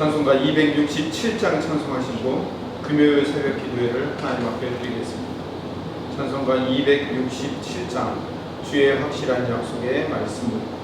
찬송가 267장 찬송하시고 금요일 새벽 기도회를 하나님 앞에 드리겠습니다. 찬송가 267장 주의 확실한 약속의 말씀입니다.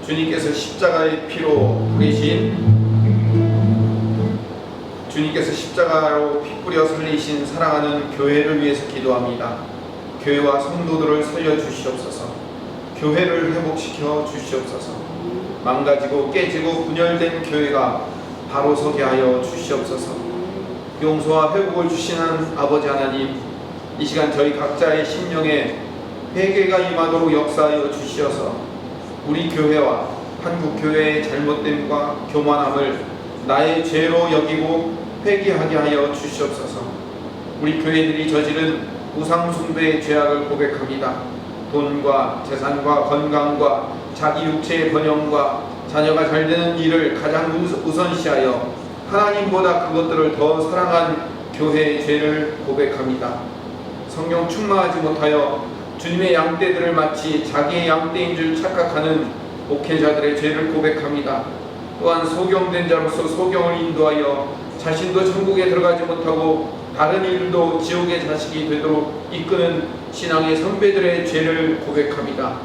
주님께서 십자가의 피로 뿌리신 주님께서 십자가로 피 뿌려 살리신 사랑하는 교회를 위해서 기도합니다. 교회와 성도들을 살려주시옵소서. 교회를 회복시켜 주시옵소서. 망가지고 깨지고 분열된 교회가 바로 서게 하여 주시옵소서. 용서와 회복을 주시는 아버지 하나님, 이 시간 저희 각자의 심령에 회개가 임하도록 역사하여 주시어서 우리 교회와 한국 교회의 잘못됨과 교만함을 나의 죄로 여기고 회개하게 하여 주시옵소서. 우리 교회들이 저지른 우상 숭배의 죄악을 고백합니다. 돈과 재산과 건강과 자기 육체의 번영과 자녀가 잘 되는 일을 가장 우선시하여 하나님보다 그것들을 더 사랑한 교회의 죄를 고백합니다. 성령 충만하지 못하여 주님의 양떼들을 마치 자기의 양떼인 줄 착각하는 목회자들의 죄를 고백합니다. 또한 소경된 자로서 소경을 인도하여 자신도 천국에 들어가지 못하고 다른 이들도 지옥의 자식이 되도록 이끄는 신앙의 선배들의 죄를 고백합니다.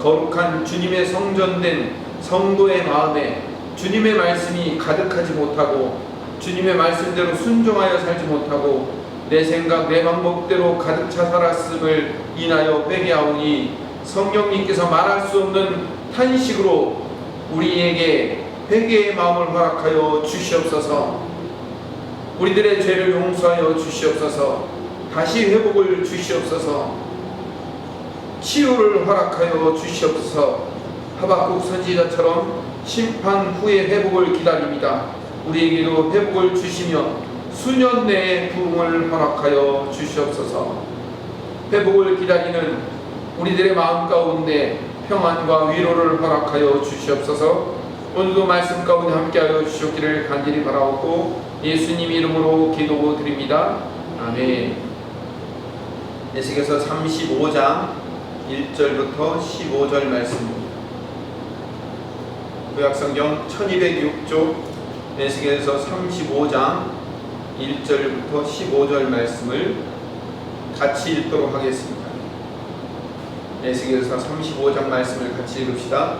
거룩한 주님의 성전된 성도의 마음에 주님의 말씀이 가득하지 못하고 주님의 말씀대로 순종하여 살지 못하고 내 생각 내 방법대로 가득 차 살았음을 인하여 회개하오니 성령님께서 말할 수 없는 탄식으로 우리에게 회개의 마음을 허락하여 주시옵소서. 우리들의 죄를 용서하여 주시옵소서. 다시 회복을 주시옵소서. 치유를 허락하여 주시옵소서. 하박국 선지자처럼 심판 후의 회복을 기다립니다. 우리에게도 회복을 주시며 수년 내에 부흥을 허락하여 주시옵소서. 회복을 기다리는 우리들의 마음 가운데 평안과 위로를 허락하여 주시옵소서. 오늘도 말씀 가운데 함께하여 주시기를 간절히 바라옵고 예수님 이름으로 기도드립니다. 아멘. 에스겔서 35장 1절부터 15절 말씀입니다. 구약성경 1206쪽 에스겔서 35장 1절부터 15절 말씀을 같이 읽도록 하겠습니다. 에스겔서 35장 말씀을 같이 읽읍시다.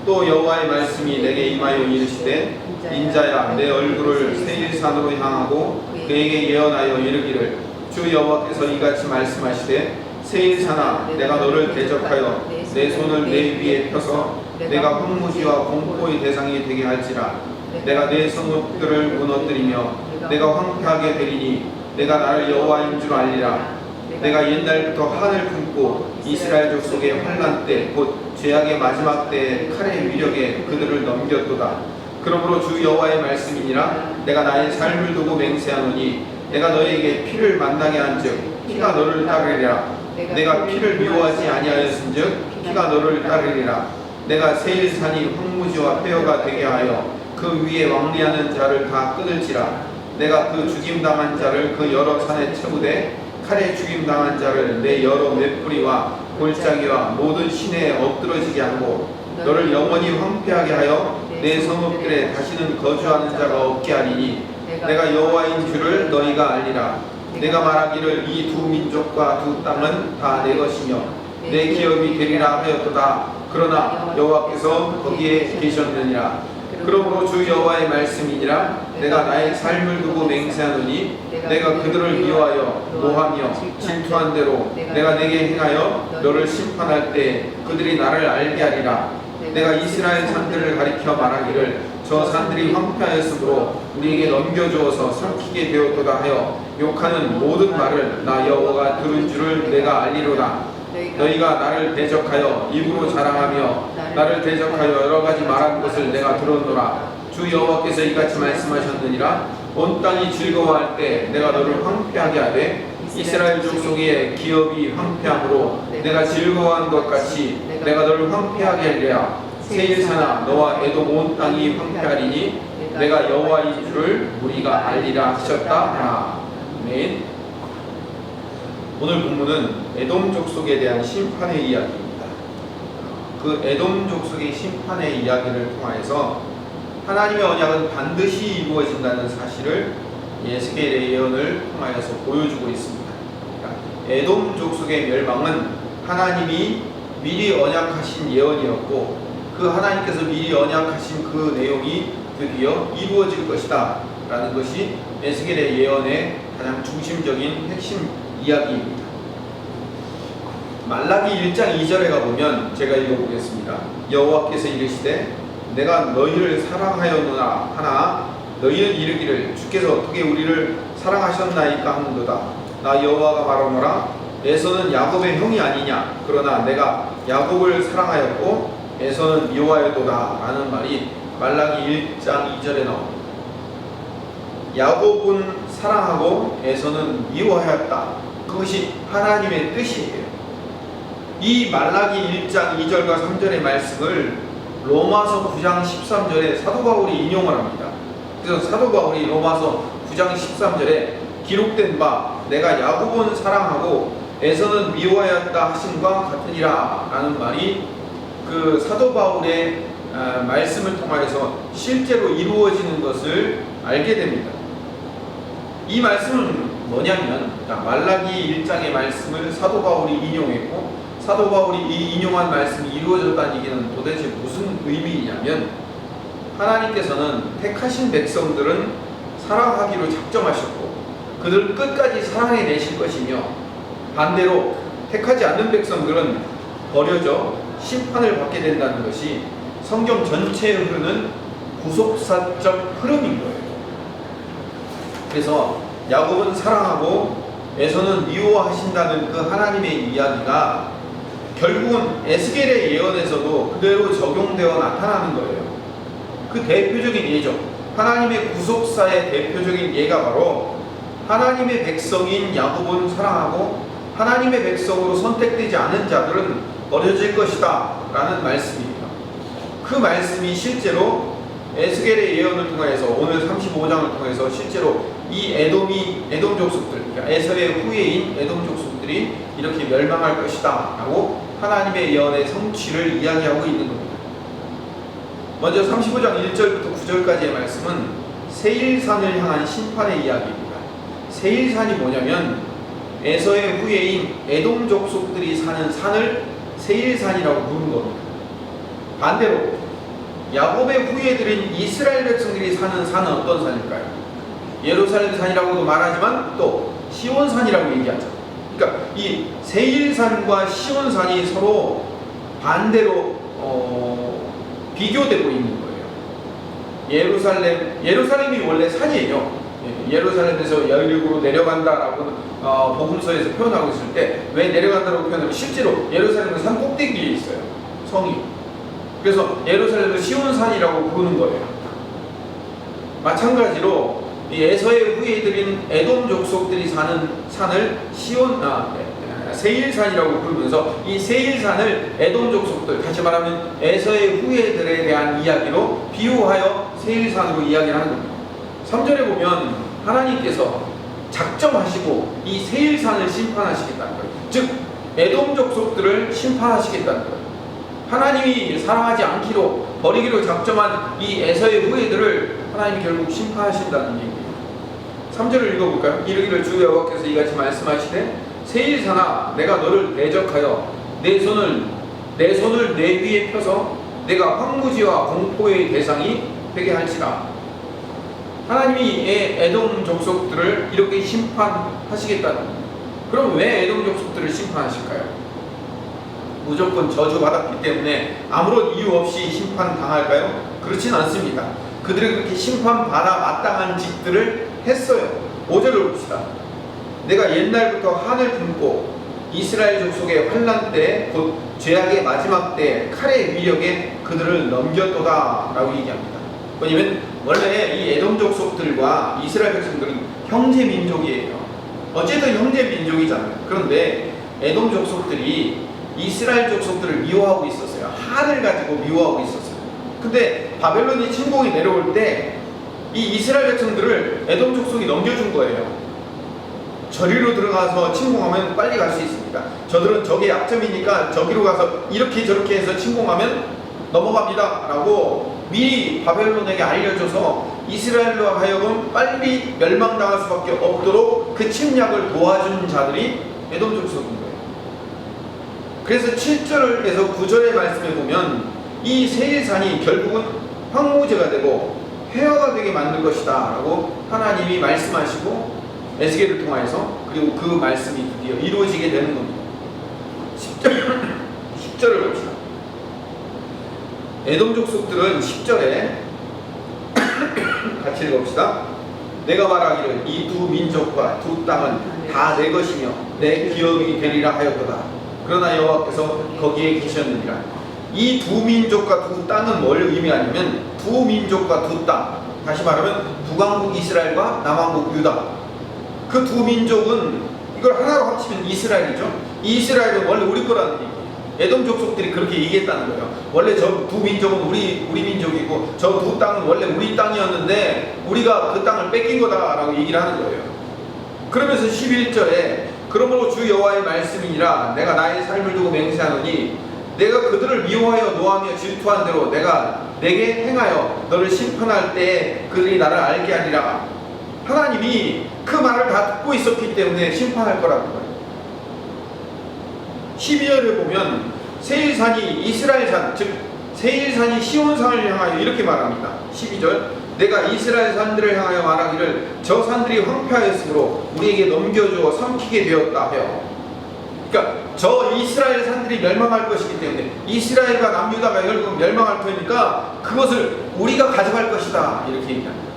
또 여호와의 말씀이 내게 임하여 이르시되 인자야 내 얼굴을 세일산으로 향하고 그에게 예언하여 이르기를 주 여호와께서 이같이 말씀하시되 세일산아 내가 너를 대적하여 내 손을 내 위에 펴서 내가 황무지와 공포의 대상이 되게 할지라. 내가 내 성읍들을 무너뜨리며 내가 황폐하게 되리니 내가 나를 여호와인 줄 알리라. 내가 옛날부터 한을 품고 이스라엘 족속의 환난 때 곧 죄악의 마지막 때의 칼의 위력에 그들을 넘겼도다. 그러므로 주 여호와의 말씀이니라. 내가 나의 삶을 두고 맹세하노니 내가 너에게 피를 만나게 한즉 피가 너를 따르리라. 내가 피를 미워하지 아니하였은즉 피가 너를 따르리라. 내가 세일산이 황무지와 폐허가 되게 하여 그 위에 왕래하는 자를 다 끊을지라. 내가 그 죽임당한 자를 그 여러 산에 채우되 칼에 죽임당한 자를 내 여러 맷뿌리와 골짜기와 모든 시내에 엎드러지게 하고 너를 영원히 황폐하게 하여 내 성읍들에 다시는 거주하는 자가 없게 하리니 내가 여호와인 줄을 너희가 알리라. 내가 말하기를 이 두 민족과 두 땅은 다 내 것이며 내 기업이 되리라 하였도다. 그러나 여호와께서 거기에 계셨느니라. 그러므로 주 여호와의 말씀이니라. 내가 나의 삶을 두고 맹세하노니 내가 그들을 미워하여 노하며 질투한 대로 내가 내게 행하여 너를 심판할 때 그들이 나를 알게 하리라. 내가 이스라엘 산들을 가리켜 말하기를 저 산들이 황폐하였으므로 우리에게 넘겨주어서 삼키게 되었도다 하여 욕하는 모든 말을 나 여호와가 들은 줄을 내가 알리로다. 너희가 나를 대적하여 입으로 자랑하며 나를 대적하여 여러 가지 말한 것을 내가 들었노라. 주 여호와께서 이같이 말씀하셨느니라. 온 땅이 즐거워할 때 내가 너를 황폐하게 하되 이스라엘 족속의 기업이 황폐함으로 내가 즐거워한 것 같이 내가 너를 황폐하게 하리라. 세일산아 너와 에돔 온 땅이 황폐하리니 내가 여호와인 줄을 우리가 알리라 하셨다. 아멘. 오늘 본문은 에돔 족속에 대한 심판의 이야기입니다. 그 에돔 족속의 심판의 이야기를 통하여서 하나님의 언약은 반드시 이루어진다는 사실을 에스겔의 예언을 통하여서 보여주고 있습니다. 그러니까 에돔 족속의 멸망은 하나님이 미리 언약하신 예언이었고 그 하나님께서 미리 언약하신 그 내용이 드디어 이루어질 것이다 라는 것이 에스겔의 예언의 가장 중심적인 핵심 이야기입니다. 말라기 1장 2절에 가보면 제가 읽어보겠습니다. 여호와께서 이르시되 내가 너희를 사랑하였노라 하나 너희는 이르기를 주께서 어떻게 우리를 사랑하셨나이까 하는도다. 나 여호와가 말하노라 에서는 야곱의 형이 아니냐. 그러나 내가 야곱을 사랑하였고 에서는 미워하였도다 라는 말이 말라기 1장 2절에 나옵니다. 야곱은 사랑하고 에서는 미워하였다. 그것이 하나님의 뜻이에요. 이 말라기 1장 2절과 3절의 말씀을 로마서 9장 13절에 사도 바울이 인용을 합니다. 그래서 사도 바울이 로마서 9장 13절에 기록된 바 내가 야곱은 사랑하고 에서는 미워하였다 하심과 같으니라 라는 말이 그 사도 바울의 말씀을 통하여서 실제로 이루어지는 것을 알게 됩니다. 이 말씀은 뭐냐면 말라기 1장의 말씀을 사도 바울이 인용했고 사도 바울이 이 인용한 말씀이 이루어졌다는 얘기는 도대체 무슨 의미이냐면 하나님께서는 택하신 백성들은 사랑하기로 작정하셨고 그들을 끝까지 사랑해 내실 것이며 반대로 택하지 않는 백성들은 버려져 심판을 받게 된다는 것이 성경 전체에 흐르는 구속사적 흐름인 거예요. 그래서 야곱은 사랑하고 에서는 미워하신다는 그 하나님의 이야기가 결국은 에스겔의 예언에서도 그대로 적용되어 나타나는 거예요. 그 대표적인 예죠. 하나님의 구속사의 대표적인 예가 바로 하나님의 백성인 야곱은 사랑하고 하나님의 백성으로 선택되지 않은 자들은 버려질 것이다 라는 말씀입니다. 그 말씀이 실제로 에스겔의 예언을 통해서 오늘 35장을 통해서 실제로 이 에돔 족속들, 그러니까 에서의 후예인 에돔 족속들이 이렇게 멸망할 것이다 라고 하나님의 예언의 성취를 이야기하고 있는 겁니다. 먼저 35장 1절부터 9절까지의 말씀은 세일산을 향한 심판의 이야기입니다. 세일산이 뭐냐면 에서의 후예인 에돔 족속들이 사는 산을 세일산이라고 부르는 겁니다. 반대로 야곱의 후예들인 이스라엘 백성들이 사는 산은 어떤 산일까요? 예루살렘 산이라고도 말하지만 또 시온산이라고 얘기하죠. 그러니까 이 세일산과 시온산이 서로 반대로 비교되고 있는 거예요. 예루살렘이 원래 산이에요. 예루살렘에서 여리고로 내려간다라고 복음서에서 표현하고 있을 때 왜 내려간다고 표현하면 실제로 예루살렘은 산 꼭대기에 있어요. 성이. 그래서 예루살렘을 시온산이라고 부르는 거예요. 마찬가지로 이 에서의 후예들인 에돔 족속들이 사는 산을 세일산이라고 부르면서 이 세일산을 에돔 족속들, 다시 말하면 에서의 후예들에 대한 이야기로 비유하여 세일산으로 이야기를 하는 겁니다. 3절에 보면 하나님께서 작정하시고 이 세일산을 심판하시겠다는 거예요. 즉 에돔 족속들을 심판하시겠다는 거예요. 하나님이 사랑하지 않기로 버리기로 작정한 이 에서의 후예들을 하나님이 결국 심판하신다는 얘기예요. 3절을 읽어볼까요? 이르기를 주 여호와께서 이같이 말씀하시되 세일산아 내가 너를 대적하여 내 손을 내 위에 펴서 내가 황무지와 공포의 대상이 되게 할지라. 하나님이 에돔 족속들을 이렇게 심판하시겠다는 겁니다. 그럼 왜 에돔 족속들을 심판하실까요? 무조건 저주받았기 때문에 아무런 이유 없이 심판당할까요? 그렇진 않습니다. 그들이 그렇게 심판받아 마땅한 짓들을 했어요. 5절을 봅시다. 내가 옛날부터 한을 품고 이스라엘 족속의 환난 때 곧 죄악의 마지막 때 칼의 위력에 그들을 넘겼도다 라고 얘기합니다. 왜냐면 원래 이 에돔 족속들과 이스라엘 백성들은 형제 민족이에요. 어쨌든 형제 민족이잖아요. 그런데 에돔 족속들이 이스라엘 족속들을 미워하고 있었어요. 한을 가지고 미워하고 있었어요. 근데 바벨론이 침공이 내려올 때 이 이스라엘 백성들을 에돔 족속이 넘겨준 거예요. 저리로 들어가서 침공하면 빨리 갈 수 있습니다. 저들은 적의 약점이니까 저기로 가서 이렇게 저렇게 해서 침공하면 넘어갑니다 라고 미리 바벨론에게 알려줘서 이스라엘로 하여금 빨리 멸망당할 수밖에 없도록 그 침략을 도와준 자들이 에돔 족속인 거예요. 그래서 7절에서 9절의 말씀에 보면 이 세일산이 결국은 황무지가 되고 회화가 되게 만들 것이다 라고 하나님이 말씀하시고 에스겔을 통하여서 그리고 그 말씀이 드디어 이루어지게 되는 겁니다. 10절을 봅시다. 에돔 족속들은 10절에 같이 읽어봅시다. 내가 말하기를 이 두 민족과 두 땅은 다 내 것이며 내 기업이 되리라 하였도다. 그러나 여호와께서 거기에 계셨느니라. 이 두 민족과 두 땅은 뭘 의미하냐면 두 민족과 두 땅, 다시 말하면 북왕국 이스라엘과 남왕국 유다, 그 두 민족은 이걸 하나로 합치면 이스라엘이죠. 이 이스라엘은 원래 우리 거라는 얘기예요. 에돔 족속들이 그렇게 얘기했다는 거예요. 원래 저 두 민족은 우리 민족이고 저 두 땅은 원래 우리 땅이었는데 우리가 그 땅을 뺏긴 거다라고 얘기를 하는 거예요. 그러면서 11절에 그러므로 주 여호와의 말씀이니라 내가 나의 삶을 두고 맹세하노니 내가 그들을 미워하여 노하며 질투한 대로 내가 내게 행하여 너를 심판할 때에 그들이 나를 알게 하리라. 하나님이 그 말을 다 듣고 있었기 때문에 심판할 거라고 해요. 12절에 보면 세일산이 이스라엘산, 즉 세일산이 시온산을 향하여 이렇게 말합니다. 12절 내가 이스라엘 산들을 향하여 말하기를 저 산들이 황폐하였으므로 우리에게 넘겨주어 삼키게 되었다 해요. 그러니까 저 이스라엘 산들이 멸망할 것이기 때문에 이스라엘과 남유다가 결국 멸망할 테니까 그것을 우리가 가져갈 것이다 이렇게 얘기합니다.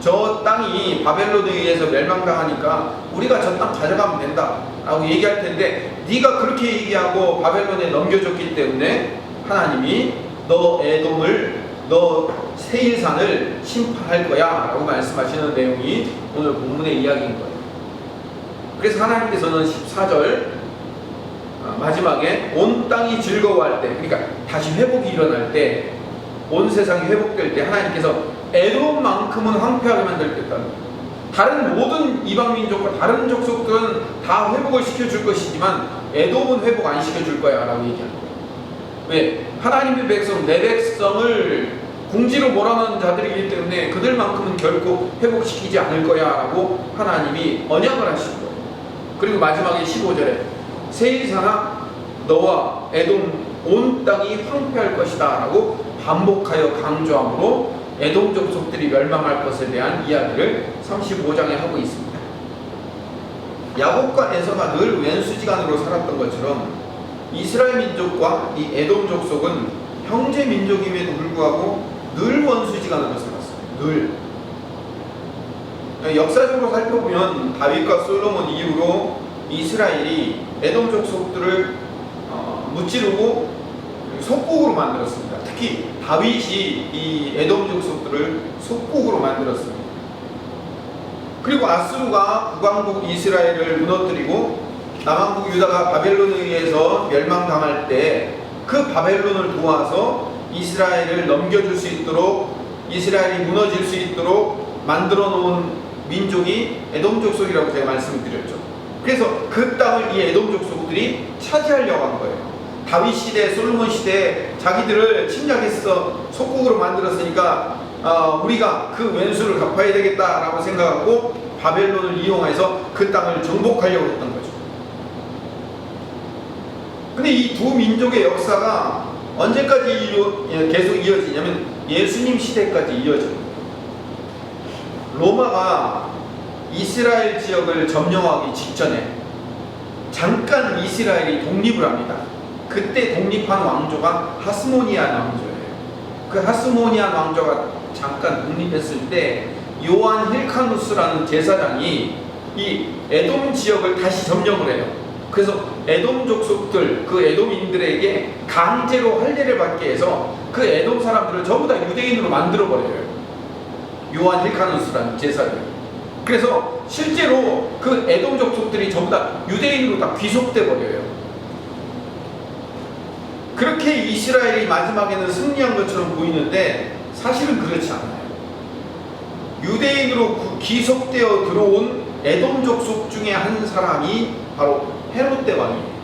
저 땅이 바벨론에 의해서 멸망당하니까 우리가 저 땅 가져가면 된다 라고 얘기할 텐데 네가 그렇게 얘기하고 바벨론에 넘겨줬기 때문에 하나님이 너 에돔을 너 세일산을 심판할 거야 라고 말씀하시는 내용이 오늘 본문의 이야기인 거예요. 그래서 하나님께서는 14절 마지막에 온 땅이 즐거워할 때, 그러니까 다시 회복이 일어날 때, 온 세상이 회복될 때 하나님께서 에돔만큼은 황폐하게 만들겠다. 다른 모든 이방민족과 다른 족속들은 다 회복을 시켜줄 것이지만 에돔은 회복 안 시켜줄 거야 라고 얘기하는 거예요. 왜? 하나님의 백성, 내 백성을 궁지로 몰아넣은 자들이기 때문에 그들만큼은 결코 회복시키지 않을 거야 라고 하나님이 언약을 하신 거예요. 그리고 마지막에 15절에 세일산아 너와 에돔 온 땅이 황폐할 것이다 라고 반복하여 강조함으로 에돔 족속들이 멸망할 것에 대한 이야기를 35장에 하고 있습니다. 야곱과 에서가 늘 왼수지간으로 살았던 것처럼 이스라엘 민족과 이 에돔 족속은 형제 민족임에도 불구하고 늘 원수지간으로 살았어요. 늘. 역사적으로 살펴보면 다윗과 솔로몬 이후로 이스라엘이 에돔 족속들을 무찌르고 속국으로 만들었습니다. 특히 다윗이 이 에돔 족속들을 속국으로 만들었습니다. 그리고 아수르가 북왕국 이스라엘을 무너뜨리고 남왕국 유다가 바벨론에 의해서 멸망당할 때 그 바벨론을 도와서 이스라엘을 넘겨줄 수 있도록 이스라엘이 무너질 수 있도록 만들어 놓은 민족이 에돔 족속이라고 제가 말씀을 드렸죠. 그래서 그 땅을 이 에돔 족속들이 차지하려고 한 거예요. 다윗 시대, 솔로몬 시대에 자기들을 침략해서 속국으로 만들었으니까 우리가 그 왼수를 갚아야 되겠다라고 생각하고 바벨론을 이용해서 그 땅을 정복하려고 했던 거죠. 근데 이 두 민족의 역사가 언제까지 계속 이어지냐면 예수님 시대까지 이어집니다. 로마가 이스라엘 지역을 점령하기 직전에 잠깐 이스라엘이 독립을 합니다. 그때 독립한 왕조가 하스모니안 왕조예요. 그 하스모니안 왕조가 잠깐 독립했을 때 요한 힐카누스라는 제사장이 이 에돔 지역을 다시 점령을 해요. 그래서 에돔 족속들, 그 에돔인들에게 강제로 할례를 받게 해서 그 에돔 사람들을 전부 다 유대인으로 만들어버려요. 요한 힐카누스라는 제사장. 그래서 실제로 그 에돔 족속들이 전부 다 유대인으로 다 귀속돼 버려요. 그렇게 이스라엘이 마지막에는 승리한 것처럼 보이는데 사실은 그렇지 않아요. 유대인으로 귀속되어 들어온 에돔 족속 중에 한 사람이 바로 헤롯 대왕이에요.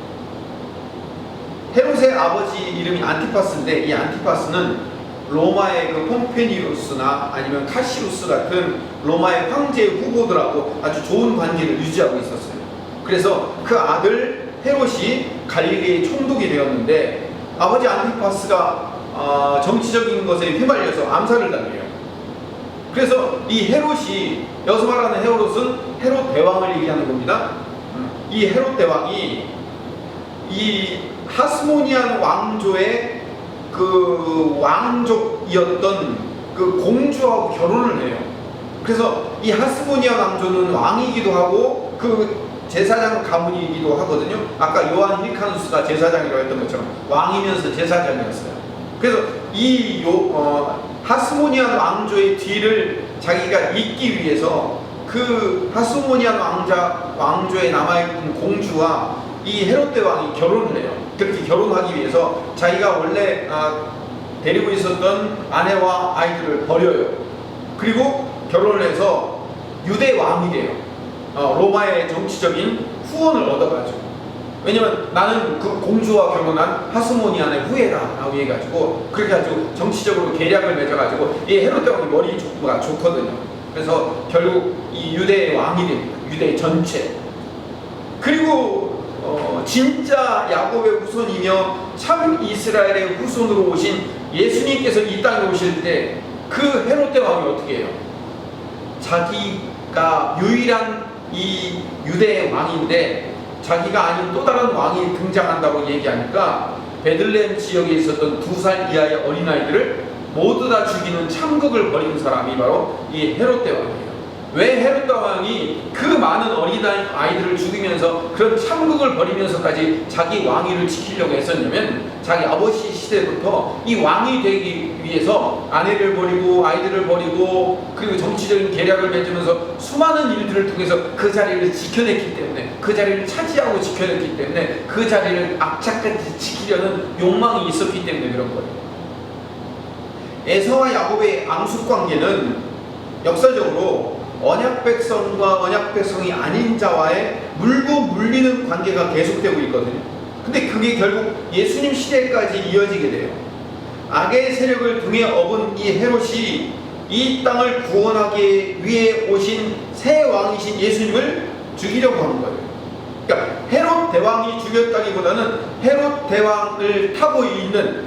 헤롯의 아버지 이름이 안티파스인데 이 안티파스는 로마의 그 폼페니우스나 아니면 카시루스 같은 로마의 황제 후보들하고 아주 좋은 관계를 유지하고 있었어요. 그래서 그 아들 헤롯이 갈릴리의 총독이 되었는데 아버지 안티파스가 정치적인 것에 휘말려서 암살을 당해요. 그래서 이 헤롯이, 여기서 말하는 헤롯은 헤롯 대왕을 얘기하는 겁니다. 이 헤롯 대왕이 이 하스모니안 왕조의 그 왕족이었던 그 공주하고 결혼을 해요. 그래서 이 하스모니안 왕조는 왕이기도 하고 그 제사장 가문이기도 하거든요. 아까 요한 힐카누스가 제사장이라고 했던 것처럼 왕이면서 제사장이었어요. 그래서 이 하스모니안 왕조의 뒤를 자기가 잇기 위해서 그 하스모니안 왕조에 남아있는 공주와 이 헤롯 대왕이 결혼을 해요. 그렇게 결혼하기 위해서 자기가 원래 데리고 있었던 아내와 아이들을 버려요. 그리고 결혼을 해서 유대 왕이 돼요. 로마의 정치적인 후원을 얻어가지고. 왜냐면 나는 그 공주와 결혼한 하스모니안의 후예다 라고 해가지고 그렇게 아주 정치적으로 계략을 맺어가지고 이 헤롯 대왕이 머리가 좋거든요. 그래서 결국 이 유대의 왕이 됩니다. 유대 전체. 그리고 진짜 야곱의 후손이며 참 이스라엘의 후손으로 오신 예수님께서 이 땅에 오실 때 그 헤롯 대왕이 어떻게 해요? 자기가 유일한 이 유대의 왕인데 자기가 아닌 또 다른 왕이 등장한다고 얘기하니까 베들레헴 지역에 있었던 2살 이하의 어린아이들을 모두 다 죽이는 참극을 벌인 사람이 바로 이 헤롯 대왕이에요. 왜 헤롯 대왕이 그 많은 어린아이들을 죽이면서 그런 참극을 벌이면서까지 자기 왕위를 지키려고 했었냐면 자기 아버지 시대부터 이 왕이 되기 위해서 아내를 버리고 아이들을 버리고 그리고 정치적인 계략을 맺으면서 수많은 일들을 통해서 그 자리를 지켜냈기 때문에 그 자리를 차지하고 지켜냈기 때문에 그 자리를 악착같이 지키려는 욕망이 있었기 때문에 그런 거예요. 에서와 야곱의 앙숙관계는 역사적으로 언약 백성과 언약 백성이 아닌 자와의 물고 물리는 관계가 계속되고 있거든요. 근데 그게 결국 예수님 시대까지 이어지게 돼요. 악의 세력을 등에 업은 이 헤롯이 이 땅을 구원하기 위해 오신 새 왕이신 예수님을 죽이려고 하는 거예요. 그러니까 헤롯 대왕이 죽였다기보다는 헤롯 대왕을 타고 있는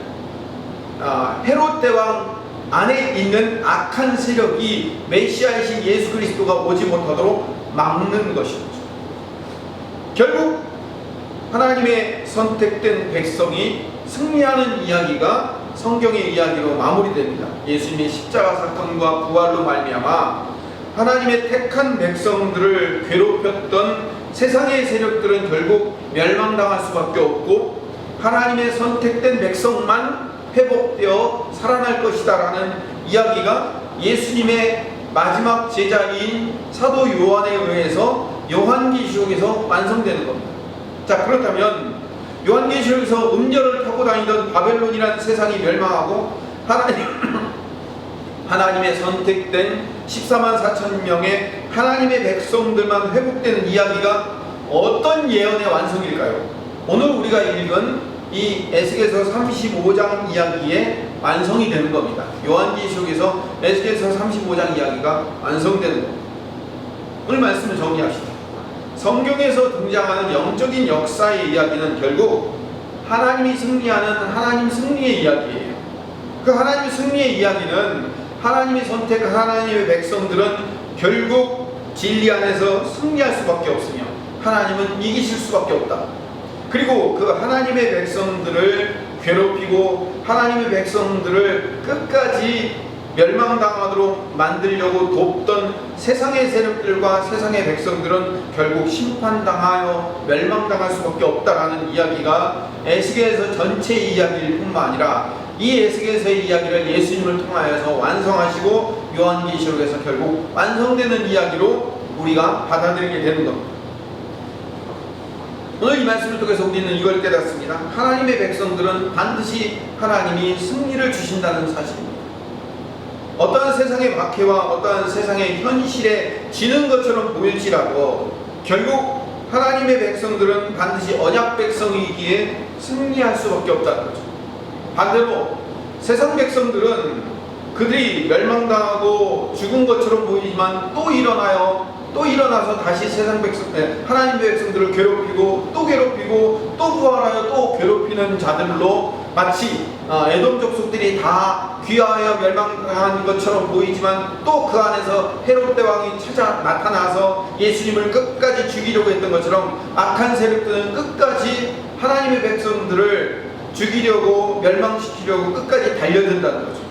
헤롯 대왕 안에 있는 악한 세력이 메시아이신 예수 그리스도가 오지 못하도록 막는 것이죠. 결국 하나님의 선택된 백성이 승리하는 이야기가 성경의 이야기로 마무리됩니다. 예수님의 십자가 사건과 부활로 말미암아 하나님의 택한 백성들을 괴롭혔던 세상의 세력들은 결국 멸망당할 수밖에 없고 하나님의 선택된 백성만 회복되어 살아날 것이다 라는 이야기가 예수님의 마지막 제자인 사도 요한에 의해서 요한계시록에서 완성되는 겁니다. 자, 그렇다면 요한계시록에서 음녀를 타고 다니던 바벨론이라는 세상이 멸망하고 하나님의 선택된 14만 4천 명의 하나님의 백성들만 회복되는 이야기가 어떤 예언의 완성일까요? 오늘 우리가 읽은 이 에스겔서 35장 이야기의 완성이 되는 겁니다. 요한계시록에서 에스겔서 35장 이야기가 완성되는 겁니다. 오늘 말씀을 정리합시다. 성경에서 등장하는 영적인 역사의 이야기는 결국 하나님이 승리하는 하나님 승리의 이야기예요. 그 하나님 승리의 이야기는 하나님이 선택한 하나님의 백성들은 결국 진리 안에서 승리할 수밖에 없으며 하나님은 이기실 수밖에 없다. 그리고 그 하나님의 백성들을 괴롭히고 하나님의 백성들을 끝까지 멸망당하도록 만들려고 돕던 세상의 세력들과 세상의 백성들은 결국 심판당하여 멸망당할 수밖에 없다라는 이야기가 에스겔서 전체 이야기일 뿐만 아니라 이 에스겔서의 이야기를 예수님을 통하여서 완성하시고 요한계시록에서 결국 완성되는 이야기로 우리가 받아들이게 되는 겁니다. 오늘 이 말씀을 통해서 우리는 이걸 깨닫습니다. 하나님의 백성들은 반드시 하나님이 승리를 주신다는 사실입니다. 어떠한 세상의 박해와 어떠한 세상의 현실에 지는 것처럼 보일지라도 결국 하나님의 백성들은 반드시 언약 백성이기에 승리할 수밖에 없다는 거죠. 반대로 세상 백성들은 그들이 멸망당하고 죽은 것처럼 보이지만 또 일어나서 다시 세상 백성, 하나님의 백성들을 괴롭히고 또 부활하여 또 괴롭히는 자들로 마치 에돔 족속들이 다 귀화하여 멸망한 것처럼 보이지만 또 그 안에서 헤롯 대왕이 나타나서 예수님을 끝까지 죽이려고 했던 것처럼 악한 세력들은 끝까지 하나님의 백성들을 죽이려고 멸망시키려고 끝까지 달려든다는 거죠.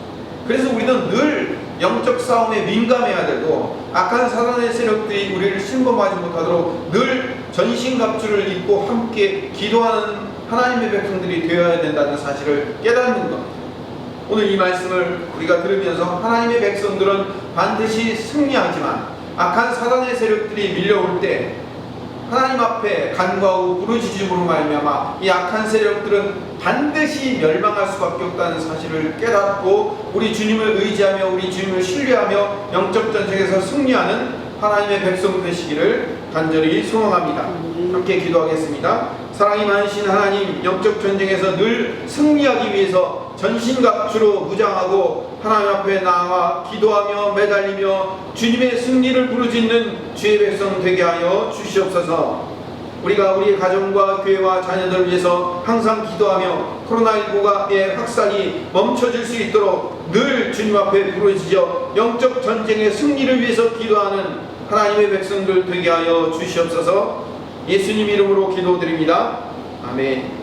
그래서 우리는 늘 영적 싸움에 민감해야 되고 악한 사단의 세력들이 우리를 침범하지 못하도록 늘 전신갑주를 입고 함께 기도하는 하나님의 백성들이 되어야 된다는 사실을 깨닫는 겁니다. 오늘 이 말씀을 우리가 들으면서 하나님의 백성들은 반드시 승리하지만 악한 사단의 세력들이 밀려올 때 하나님 앞에 간과하고 부르짖음으로 말미암아 이 악한 세력들은 반드시 멸망할 수밖에 없다는 사실을 깨닫고 우리 주님을 의지하며 우리 주님을 신뢰하며 영적 전쟁에서 승리하는 하나님의 백성 되시기를 간절히 소망합니다. 함께 기도하겠습니다. 사랑이 많으신 하나님, 영적 전쟁에서 늘 승리하기 위해서 전신갑주로 무장하고 하나님 앞에 나아가 기도하며 매달리며 주님의 승리를 부르짖는 주의 백성 되게 하여 주시옵소서. 우리가 우리의 가정과 교회와 자녀들을 위해서 항상 기도하며 코로나19의 확산이 멈춰질 수 있도록 늘 주님 앞에 부르짖어 영적 전쟁의 승리를 위해서 기도하는 하나님의 백성들 되게 하여 주시옵소서. 예수님 이름으로 기도드립니다. 아멘.